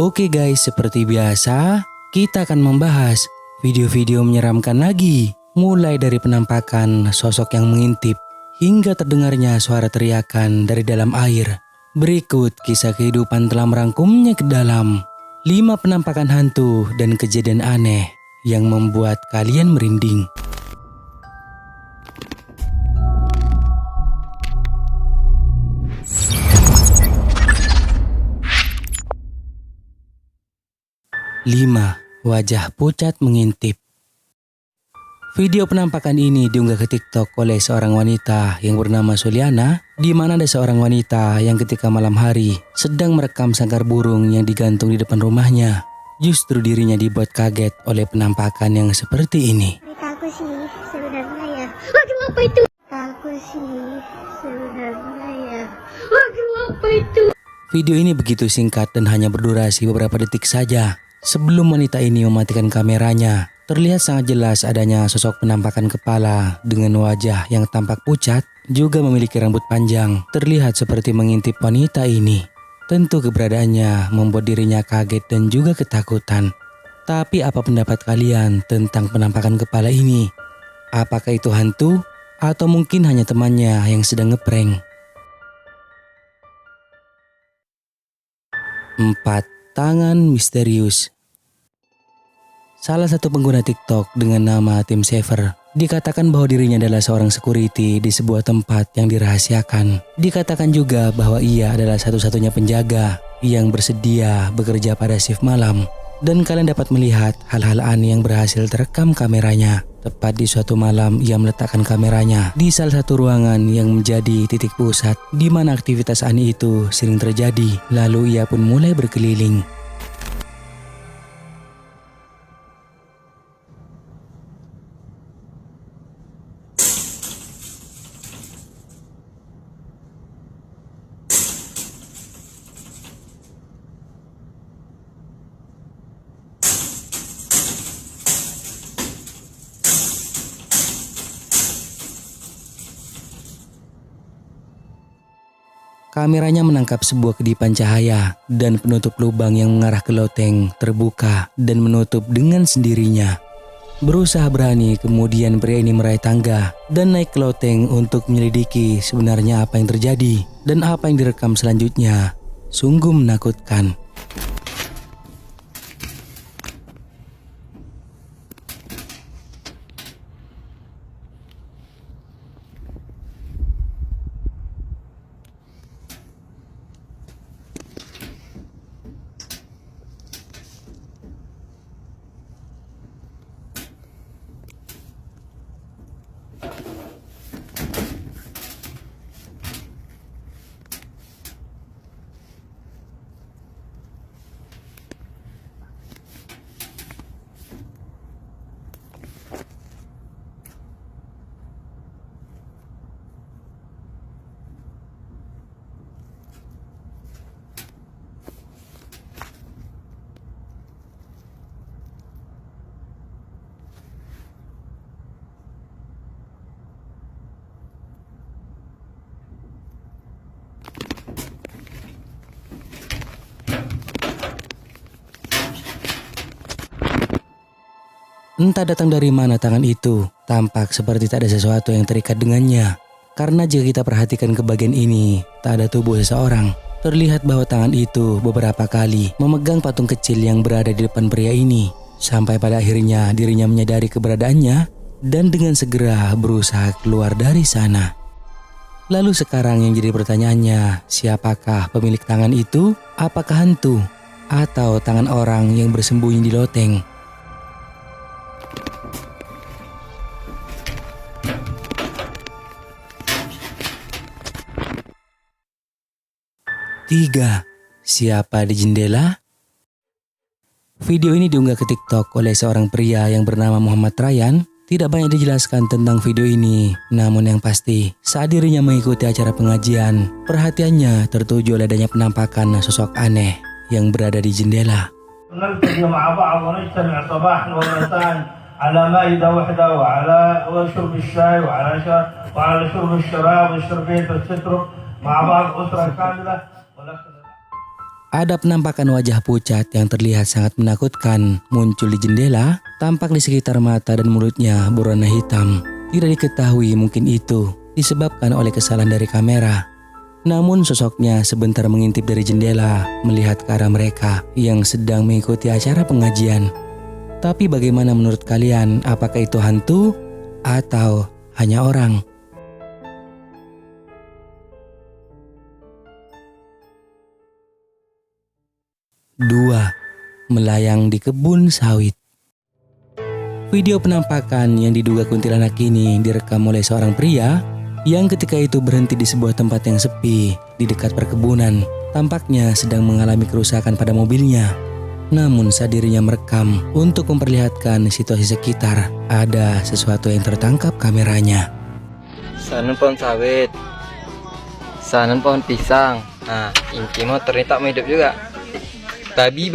Oke guys, seperti biasa, kita akan membahas video-video menyeramkan lagi. Mulai dari penampakan sosok yang mengintip, hingga terdengarnya suara teriakan dari dalam air. Berikut kisah kehidupan telah merangkumnya ke dalam 5 penampakan hantu dan kejadian aneh yang membuat kalian merinding. Lima, wajah pucat mengintip. Video penampakan ini diunggah ke TikTok oleh seorang wanita yang bernama Suliana, di mana ada seorang wanita yang ketika malam hari sedang merekam sangkar burung yang digantung di depan rumahnya. Justru dirinya dibuat kaget oleh penampakan yang seperti ini. Aku sih sebenarnya ya. Waduh, apa itu? Aku sih sebenarnya ya. Waduh, apa itu? Video ini begitu singkat dan hanya berdurasi beberapa detik saja. Sebelum wanita ini mematikan kameranya, terlihat sangat jelas adanya sosok penampakan kepala dengan wajah yang tampak pucat, juga memiliki rambut panjang, terlihat seperti mengintip wanita ini. Tentu keberadaannya membuat dirinya kaget dan juga ketakutan. Tapi apa pendapat kalian tentang penampakan kepala ini? Apakah itu hantu? Atau mungkin hanya temannya yang sedang ngeprank? 4. Tangan misterius. Salah satu pengguna TikTok dengan nama Tim Saver dikatakan bahwa dirinya adalah seorang security di sebuah tempat yang dirahasiakan. Dikatakan juga bahwa ia adalah satu-satunya penjaga yang bersedia bekerja pada shift malam. Dan kalian dapat melihat hal-hal aneh yang berhasil terekam kameranya. Tepat di suatu malam, ia meletakkan kameranya di salah satu ruangan yang menjadi titik pusat di mana aktivitas aneh itu sering terjadi. Lalu ia pun mulai berkeliling. Kameranya menangkap sebuah kedipan cahaya dan penutup lubang yang mengarah ke loteng terbuka dan menutup dengan sendirinya. Berusaha berani, kemudian pria ini meraih tangga dan naik ke loteng untuk menyelidiki sebenarnya apa yang terjadi dan apa yang direkam selanjutnya. Sungguh menakutkan. Entah datang dari mana tangan itu, tampak seperti tak ada sesuatu yang terikat dengannya. Karena jika kita perhatikan ke bagian ini, tak ada tubuh seseorang. Terlihat bahwa tangan itu beberapa kali memegang patung kecil yang berada di depan pria ini. Sampai pada akhirnya dirinya menyadari keberadaannya dan dengan segera berusaha keluar dari sana. Lalu sekarang yang jadi pertanyaannya, siapakah pemilik tangan itu? Apakah hantu? Atau tangan orang yang bersembunyi di loteng? 3. Siapa di jendela? Video ini diunggah ke TikTok oleh seorang pria yang bernama Muhammad Ryan. Tidak banyak dijelaskan tentang video ini, namun yang pasti saat dirinya mengikuti acara pengajian, perhatiannya tertuju oleh adanya penampakan sosok aneh yang berada di jendela. على مائدة واحدة وعلى شرب الشاي وعلى شرب الشراب والشربين والستر مع بعض أسرة كاملة. Ada penampakan wajah pucat yang terlihat sangat menakutkan muncul di jendela, tampak di sekitar mata dan mulutnya berwarna hitam. Tidak diketahui mungkin itu disebabkan oleh kesalahan dari kamera. Namun sosoknya sebentar mengintip dari jendela melihat ke arah mereka yang sedang mengikuti acara pengajian. Tapi bagaimana menurut kalian, apakah itu hantu atau hanya orang? Dua, melayang di kebun sawit. Video penampakan yang diduga kuntilanak ini direkam oleh seorang pria yang ketika itu berhenti di sebuah tempat yang sepi di dekat perkebunan. Tampaknya sedang mengalami kerusakan pada mobilnya. Namun saat dirinya merekam untuk memperlihatkan situasi sekitar, ada sesuatu yang tertangkap kameranya. Sana pohon sawit, sana pohon pisang. Nah, inti motor ini tak mau hidup juga. Babi.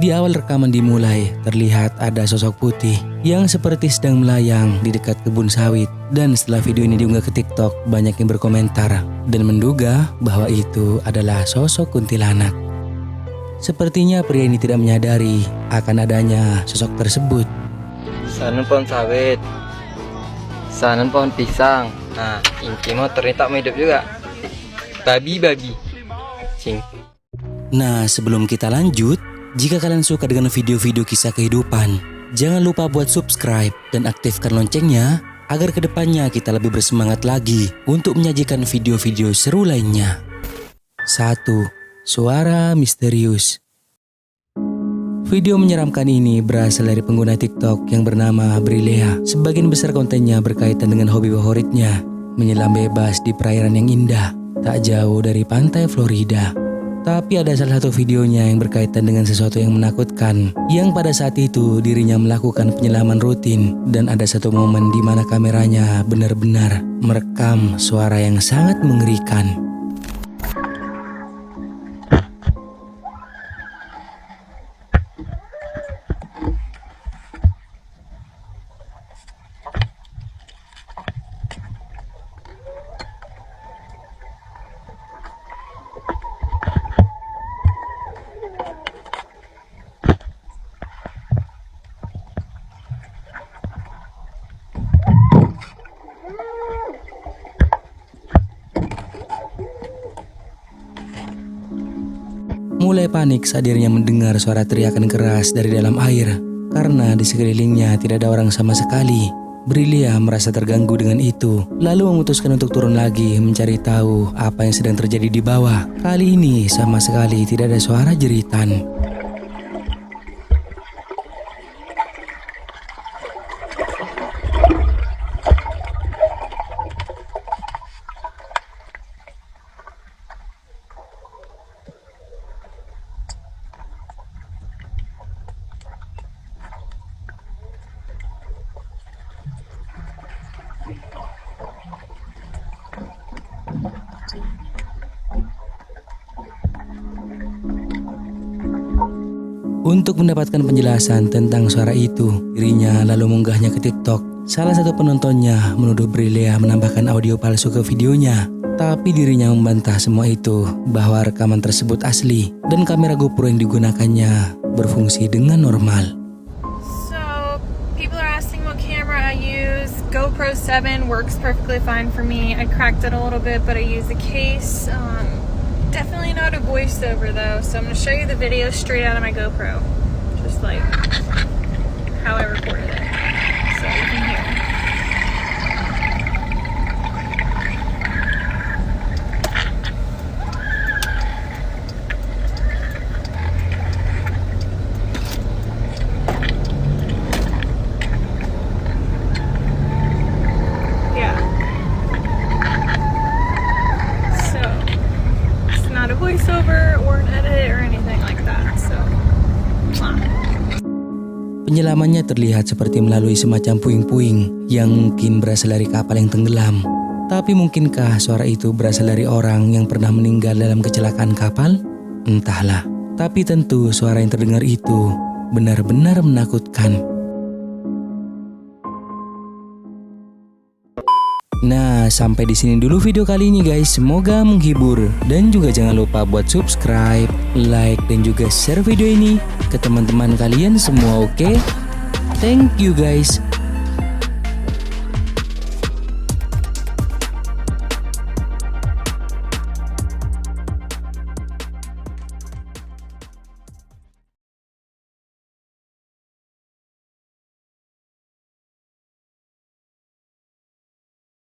Di awal rekaman dimulai, terlihat ada sosok putih yang seperti sedang melayang di dekat kebun sawit. Dan setelah video ini diunggah ke TikTok, banyak yang berkomentar dan menduga bahwa itu adalah sosok kuntilanak. Sepertinya pria ini tidak menyadari akan adanya sosok tersebut. Sana pohon sawit, sana pohon pisang. Nah, inti motor ini tak mau hidup juga. Babi. Cing. Nah, sebelum kita lanjut, jika kalian suka dengan video-video kisah kehidupan, jangan lupa buat subscribe dan aktifkan loncengnya agar kedepannya kita lebih bersemangat lagi untuk menyajikan video-video seru lainnya. 1. Suara misterius. Video menyeramkan ini berasal dari pengguna TikTok yang bernama Brilea. Sebagian besar kontennya berkaitan dengan hobi favoritnya, menyelam bebas di perairan yang indah, tak jauh dari pantai Florida. Tapi ada salah satu videonya yang berkaitan dengan sesuatu yang menakutkan, yang pada saat itu dirinya melakukan penyelaman rutin, dan ada satu momen di mana kameranya benar-benar merekam suara yang sangat mengerikan. Mulai panik saat dirinya mendengar suara teriakan keras dari dalam air. Karena di sekelilingnya tidak ada orang sama sekali, Brilea merasa terganggu dengan itu, lalu memutuskan untuk turun lagi mencari tahu apa yang sedang terjadi di bawah. Kali ini sama sekali tidak ada suara jeritan. Untuk mendapatkan penjelasan tentang suara itu, dirinya lalu mengunggahnya ke TikTok. Salah satu penontonnya menuduh Brilea menambahkan audio palsu ke videonya. Tapi dirinya membantah semua itu, bahwa rekaman tersebut asli dan kamera GoPro yang digunakannya berfungsi dengan normal. So, people are asking what camera I use. GoPro 7 works perfectly fine for me. I cracked it a little bit, but I use a case. Definitely not a voiceover though, so I'm going to show you the video straight out of my GoPro. Just like how I recorded it. So you can hear. Voiceover or an edit or anything like that. So, Penyelamannya terlihat seperti melalui semacam puing-puing yang mungkin berasal dari kapal yang tenggelam. Tapi mungkinkah suara itu berasal dari orang yang pernah meninggal dalam kecelakaan kapal? Entahlah. Tapi tentu suara yang terdengar itu benar-benar menakutkan. Nah, sampai di sini dulu video kali ini guys. Semoga menghibur dan juga jangan lupa buat subscribe, like dan juga share video ini ke teman-teman kalian semua, oke? Thank you guys.